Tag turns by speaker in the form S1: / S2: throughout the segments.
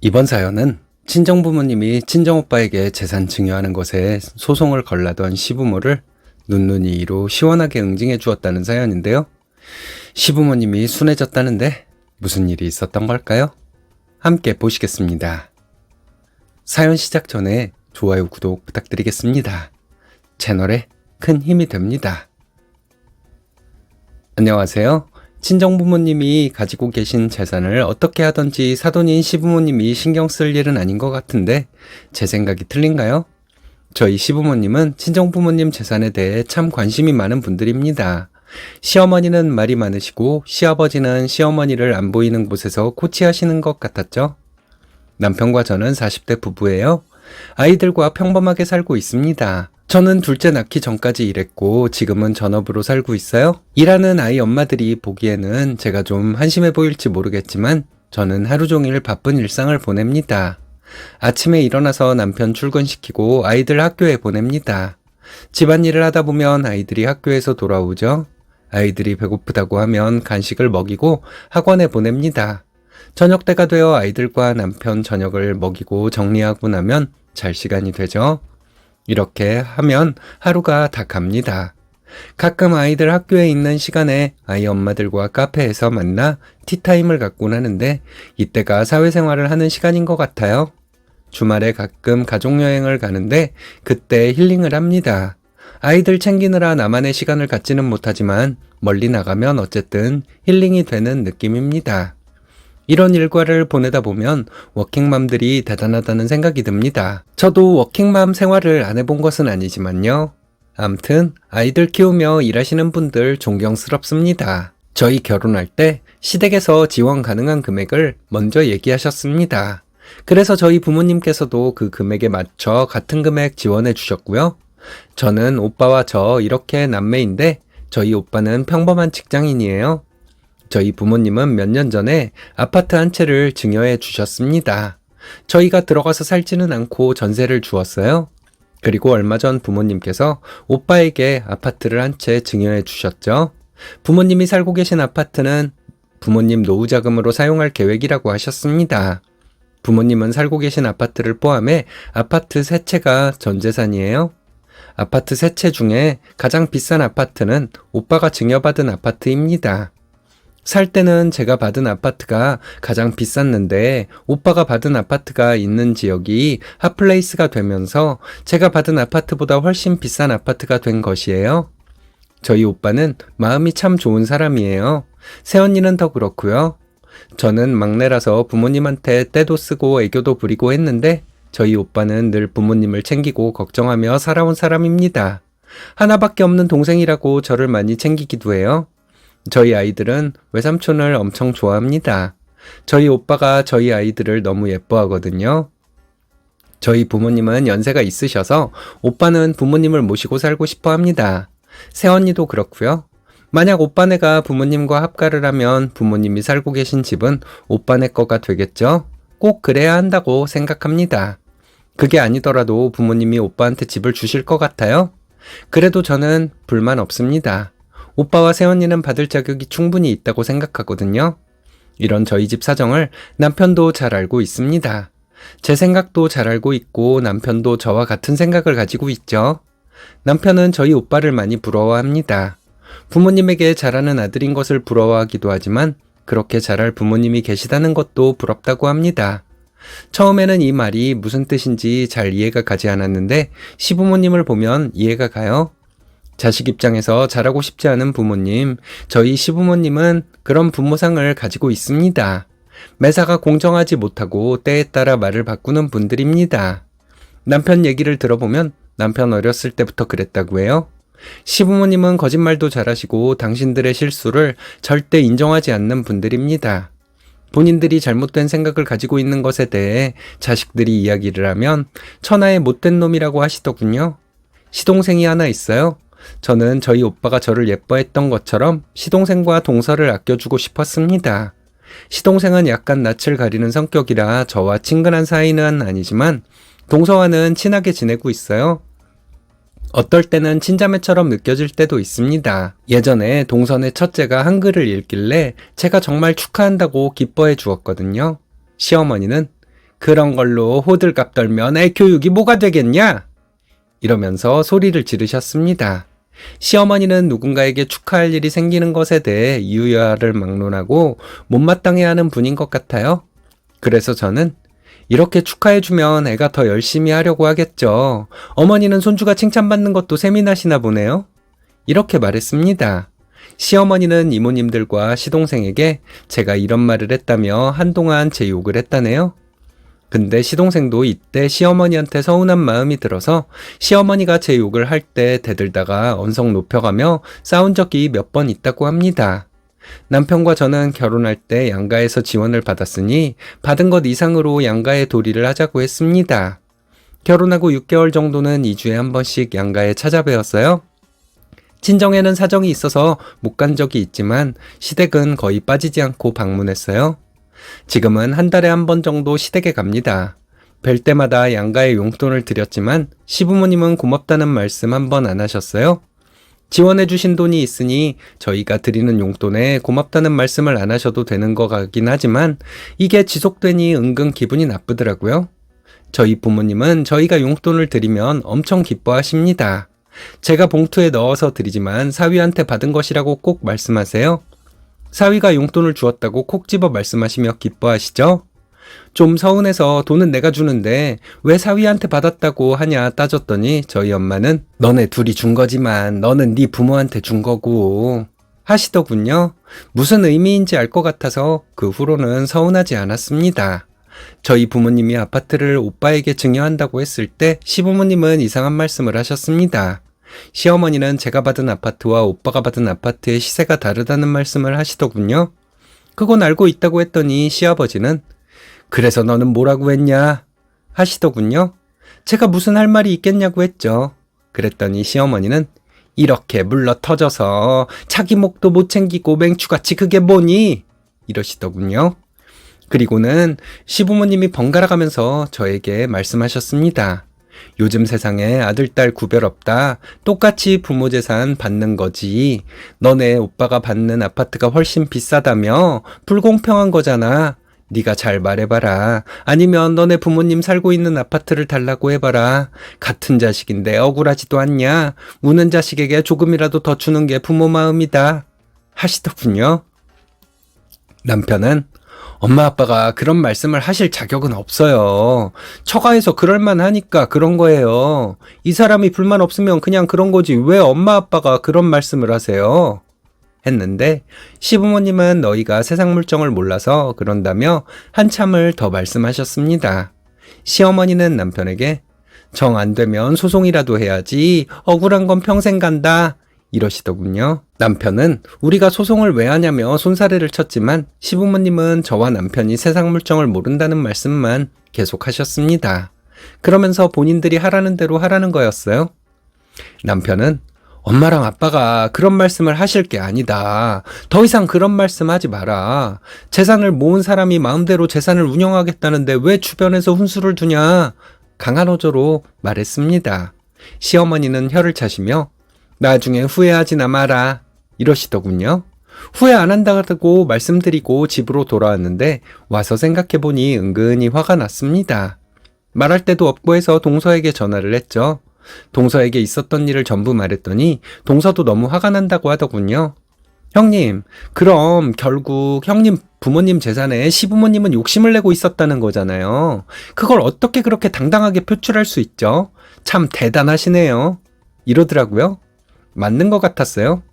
S1: 이번 사연은 친정부모님이 친정오빠에게 재산 증여하는 것에 소송을 걸라던 시부모를 눈눈이로 시원하게 응징해 주었다는 사연인데요. 시부모님이 순해졌다는데 무슨 일이 있었던 걸까요? 함께 보시겠습니다. 사연 시작 전에 좋아요, 구독 부탁드리겠습니다. 채널에 큰 힘이 됩니다. 안녕하세요. 친정부모님이 가지고 계신 재산을 어떻게 하든지 사돈인 시부모님이 신경 쓸 일은 아닌 것 같은데 제 생각이 틀린가요? 저희 시부모님은 친정부모님 재산에 대해 참 관심이 많은 분들입니다. 시어머니는 말이 많으시고 시아버지는 시어머니를 안 보이는 곳에서 코치하시는 것 같았죠? 남편과 저는 40대 부부예요. 아이들과 평범하게 살고 있습니다. 저는 둘째 낳기 전까지 일했고 지금은 전업으로 살고 있어요. 일하는 아이 엄마들이 보기에는 제가 좀 한심해 보일지 모르겠지만 저는 하루 종일 바쁜 일상을 보냅니다. 아침에 일어나서 남편 출근시키고 아이들 학교에 보냅니다. 집안일을 하다 보면 아이들이 학교에서 돌아오죠. 아이들이 배고프다고 하면 간식을 먹이고 학원에 보냅니다. 저녁 때가 되어 아이들과 남편 저녁을 먹이고 정리하고 나면 잘 시간이 되죠. 이렇게 하면 하루가 다 갑니다. 가끔 아이들 학교에 있는 시간에 아이 엄마들과 카페에서 만나 티타임을 갖곤 하는데 이때가 사회생활을 하는 시간인 것 같아요. 주말에 가끔 가족여행을 가는데 그때 힐링을 합니다. 아이들 챙기느라 나만의 시간을 갖지는 못하지만 멀리 나가면 어쨌든 힐링이 되는 느낌입니다. 이런 일과를 보내다 보면 워킹맘들이 대단하다는 생각이 듭니다. 저도 워킹맘 생활을 안 해본 것은 아니지만요. 암튼 아이들 키우며 일하시는 분들 존경스럽습니다. 저희 결혼할 때 시댁에서 지원 가능한 금액을 먼저 얘기하셨습니다. 그래서 저희 부모님께서도 그 금액에 맞춰 같은 금액 지원해 주셨고요. 저는 오빠와 저 이렇게 남매인데 저희 오빠는 평범한 직장인이에요. 저희 부모님은 몇 년 전에 아파트 한 채를 증여해 주셨습니다. 저희가 들어가서 살지는 않고 전세를 주었어요. 그리고 얼마 전 부모님께서 오빠에게 아파트를 한 채 증여해 주셨죠. 부모님이 살고 계신 아파트는 부모님 노후 자금으로 사용할 계획이라고 하셨습니다. 부모님은 살고 계신 아파트를 포함해 아파트 3채가 전 재산이에요. 아파트 3채 중에 가장 비싼 아파트는 오빠가 증여받은 아파트입니다. 살 때는 제가 받은 아파트가 가장 비쌌는데 오빠가 받은 아파트가 있는 지역이 핫플레이스가 되면서 제가 받은 아파트보다 훨씬 비싼 아파트가 된 것이에요. 저희 오빠는 마음이 참 좋은 사람이에요. 새언니는 더 그렇고요. 저는 막내라서 부모님한테 떼도 쓰고 애교도 부리고 했는데 저희 오빠는 늘 부모님을 챙기고 걱정하며 살아온 사람입니다. 하나밖에 없는 동생이라고 저를 많이 챙기기도 해요. 저희 아이들은 외삼촌을 엄청 좋아합니다. 저희 오빠가 저희 아이들을 너무 예뻐하거든요. 저희 부모님은 연세가 있으셔서 오빠는 부모님을 모시고 살고 싶어 합니다. 새언니도 그렇고요. 만약 오빠네가 부모님과 합가를 하면 부모님이 살고 계신 집은 오빠네 거가 되겠죠? 꼭 그래야 한다고 생각합니다. 그게 아니더라도 부모님이 오빠한테 집을 주실 것 같아요. 그래도 저는 불만 없습니다. 오빠와 새언니는 받을 자격이 충분히 있다고 생각하거든요. 이런 저희 집 사정을 남편도 잘 알고 있습니다. 제 생각도 잘 알고 있고 남편도 저와 같은 생각을 가지고 있죠. 남편은 저희 오빠를 많이 부러워합니다. 부모님에게 잘하는 아들인 것을 부러워하기도 하지만 그렇게 잘할 부모님이 계시다는 것도 부럽다고 합니다. 처음에는 이 말이 무슨 뜻인지 잘 이해가 가지 않았는데 시부모님을 보면 이해가 가요. 자식 입장에서 잘하고 싶지 않은 부모님, 저희 시부모님은 그런 부모상을 가지고 있습니다. 매사가 공정하지 못하고 때에 따라 말을 바꾸는 분들입니다. 남편 얘기를 들어보면 남편 어렸을 때부터 그랬다고 해요. 시부모님은 거짓말도 잘하시고 당신들의 실수를 절대 인정하지 않는 분들입니다. 본인들이 잘못된 생각을 가지고 있는 것에 대해 자식들이 이야기를 하면 천하의 못된 놈이라고 하시더군요. 시동생이 하나 있어요. 저는 저희 오빠가 저를 예뻐했던 것처럼 시동생과 동서를 아껴주고 싶었습니다. 시동생은 약간 낯을 가리는 성격이라 저와 친근한 사이는 아니지만 동서와는 친하게 지내고 있어요. 어떨 때는 친자매처럼 느껴질 때도 있습니다. 예전에 동선의 첫째가 한글을 읽길래 제가 정말 축하한다고 기뻐해 주었거든요. 시어머니는 그런 걸로 호들갑 떨면 애 교육이 뭐가 되겠냐? 이러면서 소리를 지르셨습니다. 시어머니는 누군가에게 축하할 일이 생기는 것에 대해 이유야를 막론하고 못마땅해하는 분인 것 같아요. 그래서 저는 이렇게 축하해주면 애가 더 열심히 하려고 하겠죠. 어머니는 손주가 칭찬받는 것도 셈이나시나 보네요. 이렇게 말했습니다. 시어머니는 이모님들과 시동생에게 제가 이런 말을 했다며 한동안 제 욕을 했다네요. 근데 시동생도 이때 시어머니한테 서운한 마음이 들어서 시어머니가 제 욕을 할 때 대들다가 언성 높여가며 싸운 적이 몇 번 있다고 합니다. 남편과 저는 결혼할 때 양가에서 지원을 받았으니 받은 것 이상으로 양가에 도리를 하자고 했습니다. 결혼하고 6개월 정도는 2주에 한 번씩 양가에 찾아뵈었어요. 친정에는 사정이 있어서 못 간 적이 있지만 시댁은 거의 빠지지 않고 방문했어요. 지금은 한 달에 한 번 정도 시댁에 갑니다. 뵐 때마다 양가에 용돈을 드렸지만 시부모님은 고맙다는 말씀 한 번 안 하셨어요. 지원해주신 돈이 있으니 저희가 드리는 용돈에 고맙다는 말씀을 안 하셔도 되는 것 같긴 하지만 이게 지속되니 은근 기분이 나쁘더라고요. 저희 부모님은 저희가 용돈을 드리면 엄청 기뻐하십니다. 제가 봉투에 넣어서 드리지만 사위한테 받은 것이라고 꼭 말씀하세요. 사위가 용돈을 주었다고 콕 집어 말씀하시며 기뻐하시죠? 좀 서운해서 돈은 내가 주는데 왜 사위한테 받았다고 하냐 따졌더니 저희 엄마는 너네 둘이 준 거지만 너는 네 부모한테 준 거고 하시더군요. 무슨 의미인지 알 것 같아서 그 후로는 서운하지 않았습니다. 저희 부모님이 아파트를 오빠에게 증여한다고 했을 때 시부모님은 이상한 말씀을 하셨습니다. 시어머니는 제가 받은 아파트와 오빠가 받은 아파트의 시세가 다르다는 말씀을 하시더군요. 그건 알고 있다고 했더니 시아버지는 그래서 너는 뭐라고 했냐 하시더군요. 제가 무슨 할 말이 있겠냐고 했죠. 그랬더니 시어머니는 이렇게 물러 터져서 자기 목도 못 챙기고 맹추같이 그게 뭐니? 이러시더군요. 그리고는 시부모님이 번갈아 가면서 저에게 말씀하셨습니다. 요즘 세상에 아들, 딸 구별 없다. 똑같이 부모 재산 받는 거지. 너네 오빠가 받는 아파트가 훨씬 비싸다며 불공평한 거잖아. 네가 잘 말해봐라. 아니면 너네 부모님 살고 있는 아파트를 달라고 해봐라. 같은 자식인데 억울하지도 않냐. 우는 자식에게 조금이라도 더 주는 게 부모 마음이다. 하시더군요. 남편은 엄마 아빠가 그런 말씀을 하실 자격은 없어요. 처가에서 그럴만 하니까 그런 거예요. 이 사람이 불만 없으면 그냥 그런 거지 왜 엄마 아빠가 그런 말씀을 하세요? 했는데 시부모님은 너희가 세상 물정을 몰라서 그런다며 한참을 더 말씀하셨습니다. 시어머니는 남편에게 정 안 되면 소송이라도 해야지 억울한 건 평생 간다. 이러시더군요. 남편은 우리가 소송을 왜 하냐며 손사래를 쳤지만 시부모님은 저와 남편이 세상 물정을 모른다는 말씀만 계속 하셨습니다. 그러면서 본인들이 하라는 대로 하라는 거였어요. 남편은 엄마랑 아빠가 그런 말씀을 하실 게 아니다. 더 이상 그런 말씀 하지 마라. 재산을 모은 사람이 마음대로 재산을 운영하겠다는데 왜 주변에서 훈수를 두냐. 강한 어조로 말했습니다. 시어머니는 혀를 차시며 나중에 후회하지나 마라 이러시더군요. 후회 안 한다고 말씀드리고 집으로 돌아왔는데 와서 생각해보니 은근히 화가 났습니다. 말할 데도 없고 해서 동서에게 전화를 했죠. 동서에게 있었던 일을 전부 말했더니 동서도 너무 화가 난다고 하더군요. 형님, 그럼 결국 형님 부모님 재산에 시부모님은 욕심을 내고 있었다는 거잖아요. 그걸 어떻게 그렇게 당당하게 표출할 수 있죠? 참 대단하시네요. 이러더라고요. 맞는 것 같았어요.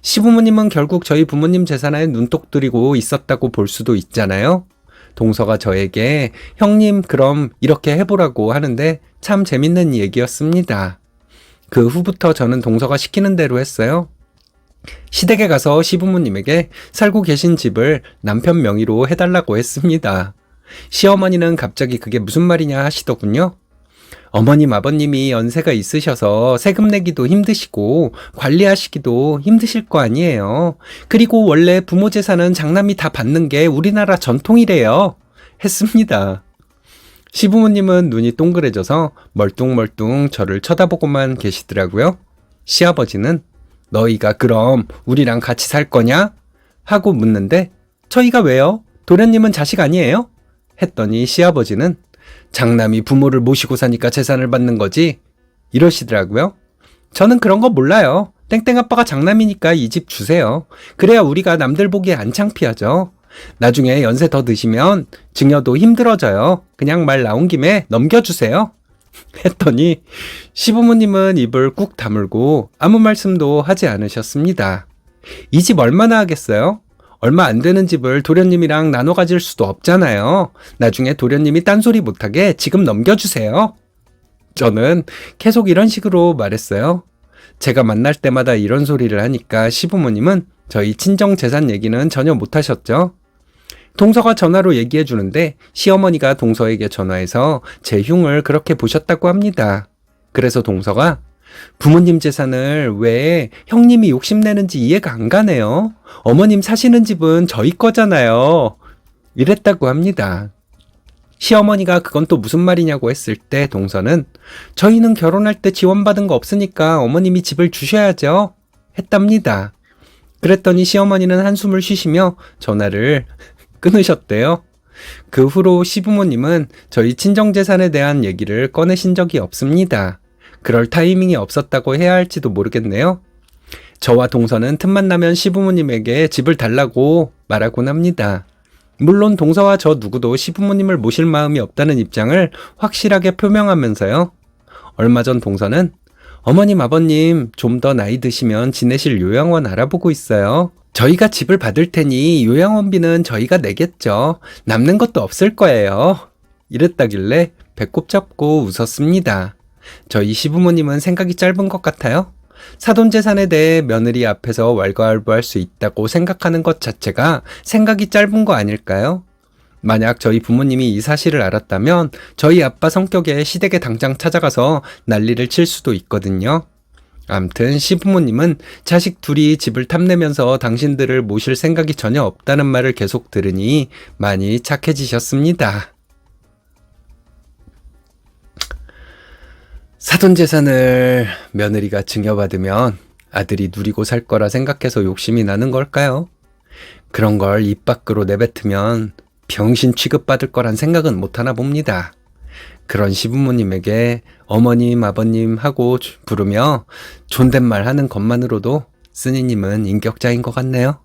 S1: 시부모님은 결국 저희 부모님 재산에 눈독 들이고 있었다고 볼 수도 있잖아요. 동서가 저에게 형님 그럼 이렇게 해보라고 하는데 참 재밌는 얘기였습니다. 그 후부터 저는 동서가 시키는 대로 했어요. 시댁에 가서 시부모님에게 살고 계신 집을 남편 명의로 해달라고 했습니다. 시어머니는 갑자기 그게 무슨 말이냐 하시더군요. 어머님, 아버님이 연세가 있으셔서 세금 내기도 힘드시고 관리하시기도 힘드실 거 아니에요. 그리고 원래 부모 재산은 장남이 다 받는 게 우리나라 전통이래요. 했습니다. 시부모님은 눈이 동그래져서 멀뚱멀뚱 저를 쳐다보고만 계시더라고요. 시아버지는 너희가 그럼 우리랑 같이 살 거냐? 하고 묻는데 저희가 왜요? 도련님은 자식 아니에요? 했더니 시아버지는 장남이 부모를 모시고 사니까 재산을 받는 거지? 이러시더라고요. 저는 그런 거 몰라요. 땡땡 아빠가 장남이니까 이 집 주세요. 그래야 우리가 남들 보기에 안 창피하죠. 나중에 연세 더 드시면 증여도 힘들어져요. 그냥 말 나온 김에 넘겨주세요. 했더니 시부모님은 입을 꾹 다물고 아무 말씀도 하지 않으셨습니다. 이 집 얼마나 하겠어요? 얼마 안 되는 집을 도련님이랑 나눠 가질 수도 없잖아요. 나중에 도련님이 딴소리 못하게 지금 넘겨주세요. 저는 계속 이런 식으로 말했어요. 제가 만날 때마다 이런 소리를 하니까 시부모님은 저희 친정 재산 얘기는 전혀 못하셨죠. 동서가 전화로 얘기해 주는데 시어머니가 동서에게 전화해서 제 흉을 그렇게 보셨다고 합니다. 그래서 동서가 부모님 재산을 왜 형님이 욕심내는지 이해가 안 가네요. 어머님 사시는 집은 저희 거잖아요. 이랬다고 합니다. 시어머니가 그건 또 무슨 말이냐고 했을 때 동서는 저희는 결혼할 때 지원받은 거 없으니까 어머님이 집을 주셔야죠. 했답니다. 그랬더니 시어머니는 한숨을 쉬시며 전화를 끊으셨대요. 그 후로 시부모님은 저희 친정재산에 대한 얘기를 꺼내신 적이 없습니다. 그럴 타이밍이 없었다고 해야 할지도 모르겠네요. 저와 동서는 틈만 나면 시부모님에게 집을 달라고 말하곤 합니다. 물론 동서와 저 누구도 시부모님을 모실 마음이 없다는 입장을 확실하게 표명하면서요. 얼마 전 동서는 어머님 아버님 좀 더 나이 드시면 지내실 요양원 알아보고 있어요. 저희가 집을 받을 테니 요양원비는 저희가 내겠죠. 남는 것도 없을 거예요. 이랬다길래 배꼽 잡고 웃었습니다. 저희 시부모님은 생각이 짧은 것 같아요. 사돈재산에 대해 며느리 앞에서 왈가왈부할 수 있다고 생각하는 것 자체가 생각이 짧은 거 아닐까요? 만약 저희 부모님이 이 사실을 알았다면 저희 아빠 성격에 시댁에 당장 찾아가서 난리를 칠 수도 있거든요. 암튼 시부모님은 자식 둘이 집을 탐내면서 당신들을 모실 생각이 전혀 없다는 말을 계속 들으니 많이 착해지셨습니다. 사돈재산을 며느리가 증여받으면 아들이 누리고 살 거라 생각해서 욕심이 나는 걸까요? 그런 걸 입 밖으로 내뱉으면 병신 취급받을 거란 생각은 못하나 봅니다. 그런 시부모님에게 어머님, 아버님 하고 부르며 존댓말 하는 것만으로도 쓰니님은 인격자인 것 같네요.